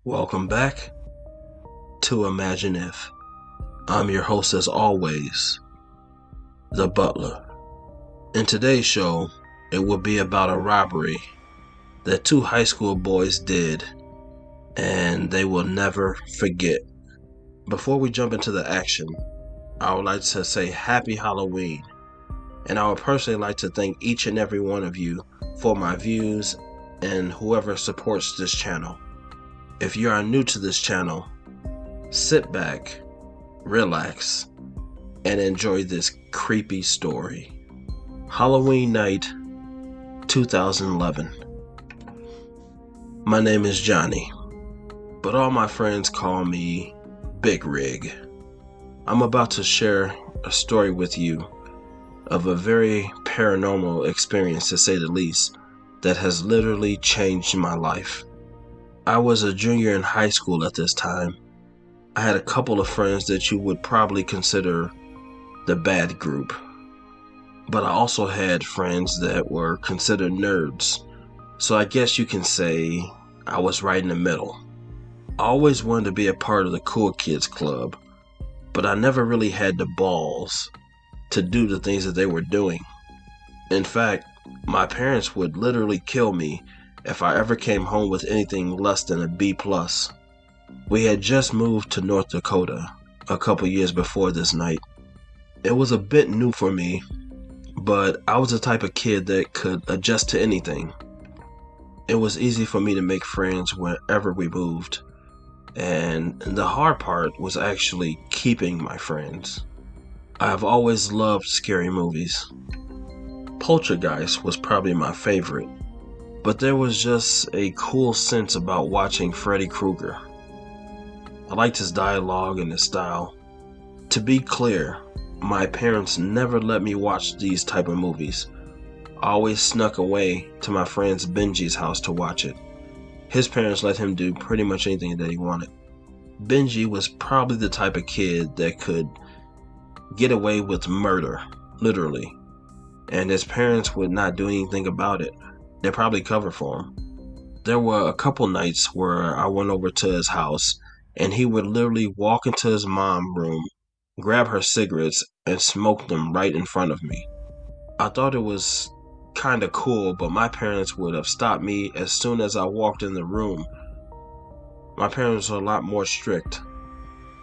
Welcome back to Imagine If. I'm your host as always, the Butler. In today's show, it will be about a robbery that two high school boys did and they will never forget. Before we jump into the action, I would like to say happy Halloween, and I would personally like to thank each and every one of you for my views and whoever supports this channel. If you are new to this channel, sit back, relax, and enjoy this creepy story. Halloween night 2011. My name is Johnny, but all my friends call me Big Rig. I'm about to share a story with you of a very paranormal experience, to say the least, that has literally changed my life. I was a junior in high school at this time. I had a couple of friends that you would probably consider the bad group, but I also had friends that were considered nerds, so I guess you can say I was right in the middle. I always wanted to be a part of the cool kids club, but I never really had the balls to do the things that they were doing. In fact, my parents would literally kill me if I ever came home with anything less than a B+. We had just moved to North Dakota a couple years before this night. It was a bit new for me, but I was the type of kid that could adjust to anything. It was easy for me to make friends wherever we moved, and the hard part was actually keeping my friends. I have always loved scary movies. Poltergeist was probably my favorite, but there was just a cool sense about watching Freddy Krueger. I liked his dialogue and his style. To be clear, my parents never let me watch these type of movies. I always snuck away to my friend Benji's house to watch it. His parents let him do pretty much anything that he wanted. Benji was probably the type of kid that could get away with murder, literally, and his parents would not do anything about it. They probably covered for him. There were a couple nights where I went over to his house and he would literally walk into his mom's room, grab her cigarettes, and smoke them right in front of me. I thought it was kinda cool, but my parents would have stopped me as soon as I walked in the room. My parents are a lot more strict.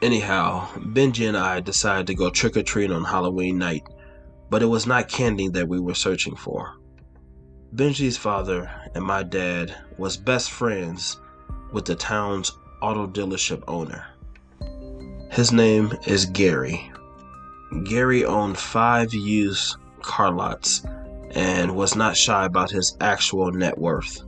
Anyhow, Benji and I decided to go trick-or-treating on Halloween night, but it was not candy that we were searching for. Benji's father and my dad was best friends with the town's auto dealership owner. His name is Gary. Gary owned 5 used car lots and was not shy about his actual net worth.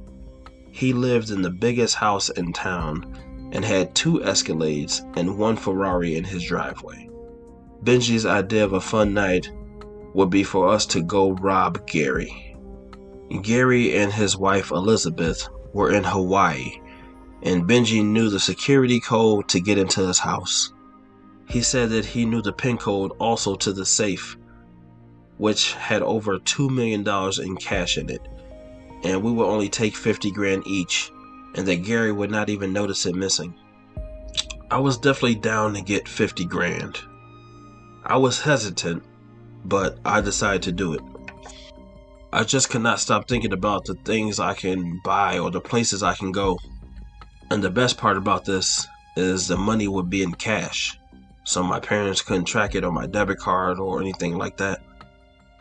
He lived in the biggest house in town and had 2 Escalades and 1 Ferrari in his driveway. Benji's idea of a fun night would be for us to go rob Gary. Gary and his wife Elizabeth were in Hawaii, and Benji knew the security code to get into his house. He said that he knew the PIN code also to the safe, which had over $2 million in cash in it, and we would only take 50 grand each, and that Gary would not even notice it missing. I was definitely down to get 50 grand. I was hesitant, but I decided to do it. I just could not stop thinking about the things I can buy or the places I can go. And the best part about this is the money would be in cash, so my parents couldn't track it on my debit card or anything like that.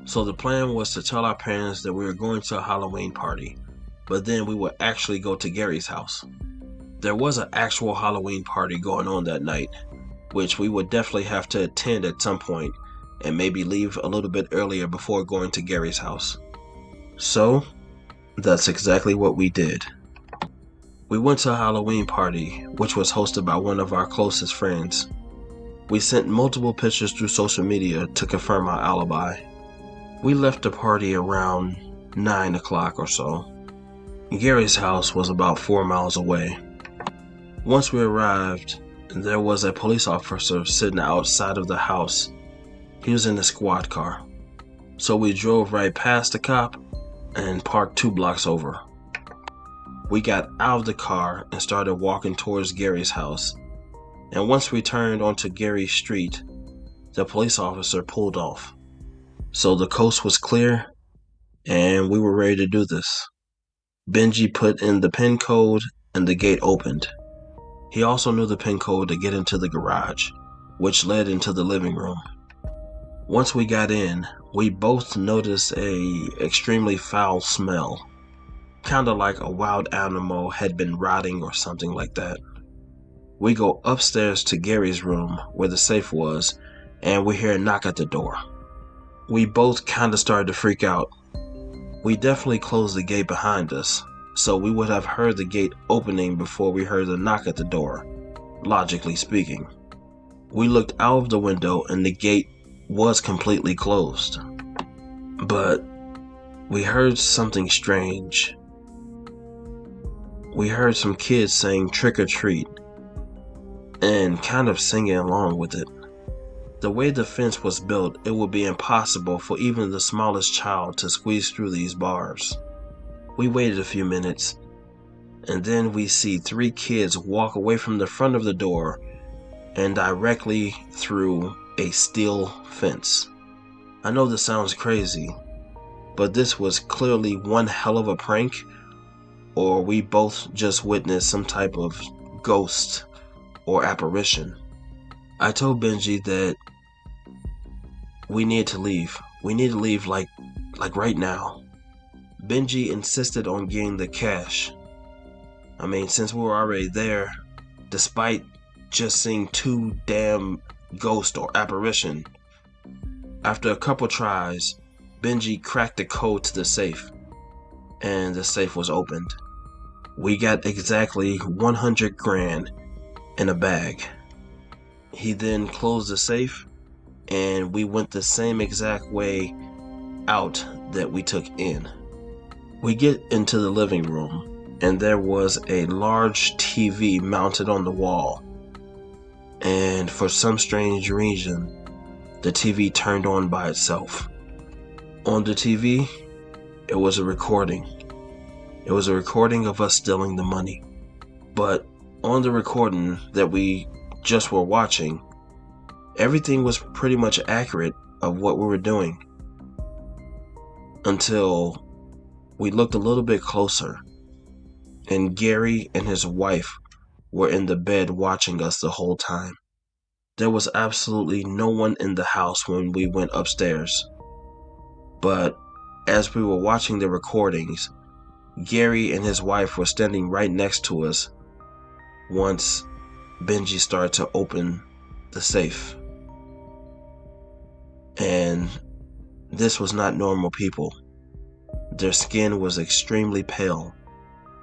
So the plan was to tell our parents that we were going to a Halloween party, but then we would actually go to Gary's house. There was an actual Halloween party going on that night, which we would definitely have to attend at some point and maybe leave a little bit earlier before going to Gary's house. So, that's exactly what we did. We went to a Halloween party, which was hosted by one of our closest friends. We sent multiple pictures through social media to confirm our alibi. We left the party around 9 o'clock or so. Gary's house was about 4 miles away. Once we arrived, there was a police officer sitting outside of the house. He was in a squad car. So we drove right past the cop and parked 2 blocks over. We got out of the car and started walking towards Gary's house. And once we turned onto Gary's street, the police officer pulled off. So the coast was clear and we were ready to do this. Benji put in the PIN code and the gate opened. He also knew the PIN code to get into the garage, which led into the living room. Once we got in, we both noticed a extremely foul smell. Kinda like a wild animal had been rotting or something like that. We go upstairs to Gary's room where the safe was, and we hear a knock at the door. We both kinda started to freak out. We definitely closed the gate behind us, so we would have heard the gate opening before we heard the knock at the door, logically speaking. We looked out of the window and the gate was completely closed. But we heard something strange. We heard some kids saying trick or treat and kind of singing along with it. The way the fence was built, it would be impossible for even the smallest child to squeeze through these bars. We waited a few minutes, and then we see 3 kids walk away from the front of the door and directly through a steel fence. I know this sounds crazy, but this was clearly one hell of a prank, or we both just witnessed some type of ghost or apparition. I told Benji that we need to leave. We need to leave like right now. Benji insisted on getting the cash. I mean, since we were already there, despite just seeing 2 damn ghost or apparition. After a couple tries, Benji cracked the code to the safe, and the safe was opened. We got exactly 100 grand in a bag. He then closed the safe, and we went the same exact way out that we took in. We get into the living room, and there was a large TV mounted on the wall. And for some strange reason, the TV turned on by itself. On the TV, it was a recording. It was a recording of us stealing the money. But on the recording that we just were watching, everything was pretty much accurate of what we were doing. Until we looked a little bit closer, and Gary and his wife were in the bed watching us the whole time. There was absolutely no one in the house when we went upstairs. But as we were watching the recordings, Gary and his wife were standing right next to us once Benji started to open the safe. And this was not normal people. Their skin was extremely pale.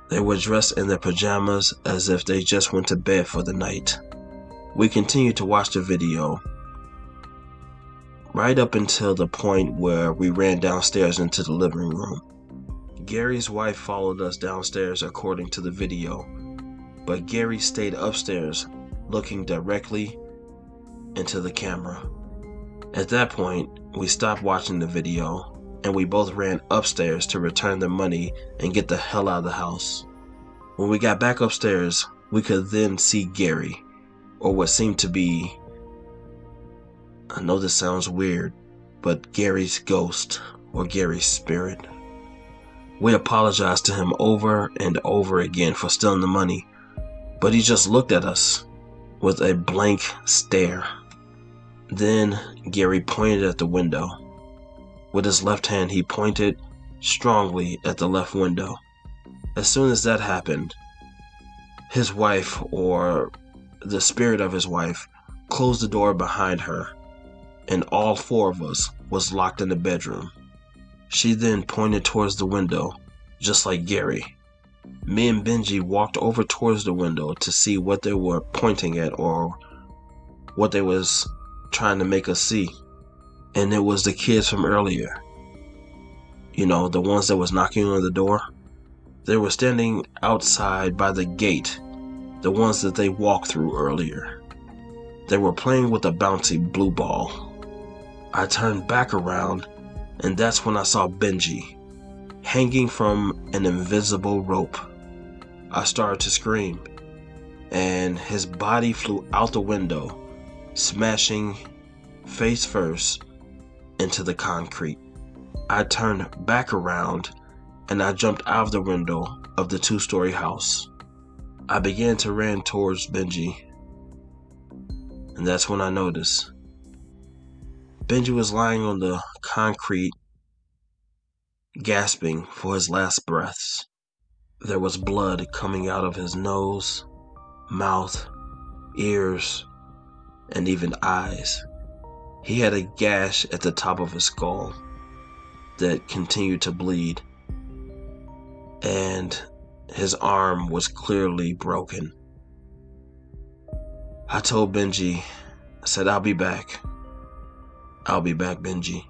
They were dressed in their pajamas as if they just went to bed for the night. We continued to watch the video right up until the point where we ran downstairs into the living room. Gary's wife followed us downstairs according to the video, but Gary stayed upstairs looking directly into the camera. At that point, we stopped watching the video and we both ran upstairs to return the money and get the hell out of the house. When we got back upstairs, we could then see Gary, or what seemed to be, I know this sounds weird, but Gary's ghost or Gary's spirit. We apologized to him over and over again for stealing the money, but he just looked at us with a blank stare. Then Gary pointed at the window. With his left hand, he pointed strongly at the left window. As soon as that happened, his wife, or the spirit of his wife, closed the door behind her, and all 4 of us was locked in the bedroom. She then pointed towards the window, just like Gary. Me and Benji walked over towards the window to see what they were pointing at or what they was trying to make us see. And it was the kids from earlier. You know, the ones that was knocking on the door. They were standing outside by the gate, the ones that they walked through earlier. They were playing with a bouncy blue ball. I turned back around, and that's when I saw Benji hanging from an invisible rope. I started to scream, and his body flew out the window, smashing face first into the concrete. I turned back around and I jumped out of the window of the 2-story house. I began to run towards Benji, and that's when I noticed Benji was lying on the concrete, gasping for his last breaths. There was blood coming out of his nose, mouth, ears, and even eyes. He had a gash at the top of his skull that continued to bleed, and his arm was clearly broken. I told Benji, I said, "I'll be back. I'll be back, Benji."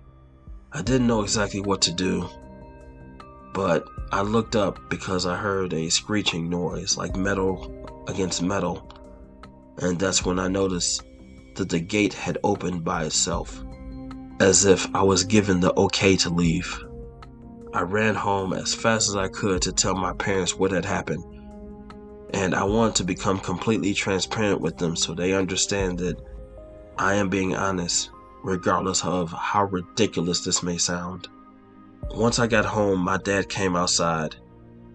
I didn't know exactly what to do, but I looked up because I heard a screeching noise like metal against metal, and that's when I noticed that the gate had opened by itself, as if I was given the okay to leave. I ran home as fast as I could to tell my parents what had happened, and I wanted to become completely transparent with them so they understand that I am being honest, regardless of how ridiculous this may sound. Once I got home, my dad came outside.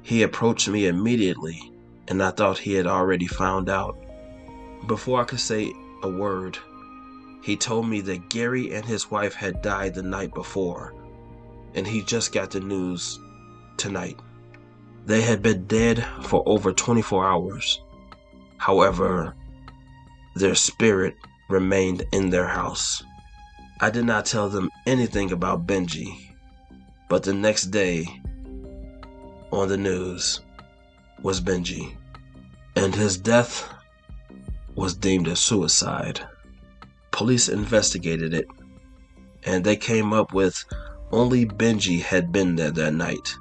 He approached me immediately, and I thought he had already found out. Before I could say a word, he told me that Gary and his wife had died the night before, and he just got the news tonight. They had been dead for over 24 hours. However, their spirit remained in their house. I did not tell them anything about Benji, but the next day on the news was Benji, and his death was deemed a suicide. Police investigated it, and they came up with only Benji had been there that night,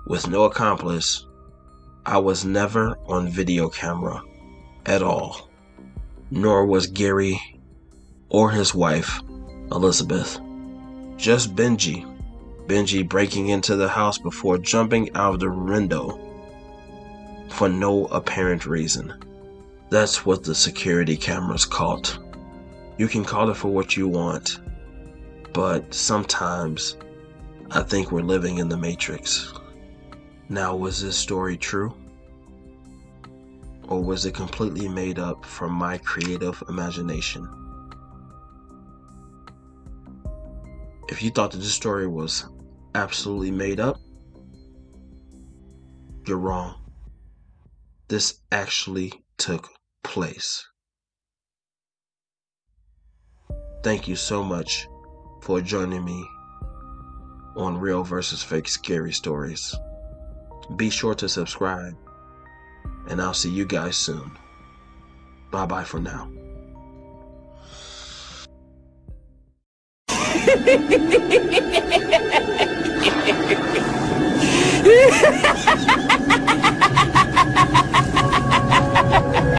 with no accomplice. I was never on video camera at all, nor was Gary or his wife, Elizabeth. Just Benji breaking into the house before jumping out of the window for no apparent reason. That's what the security cameras caught. You can call it for what you want, but sometimes I think we're living in the Matrix. Now, was this story true? Or was it completely made up from my creative imagination? If you thought that this story was absolutely made up, you're wrong. This actually took place. Thank you so much for joining me on Real versus Fake Scary Stories. Be sure to subscribe, and I'll see you guys soon. Bye-bye for now.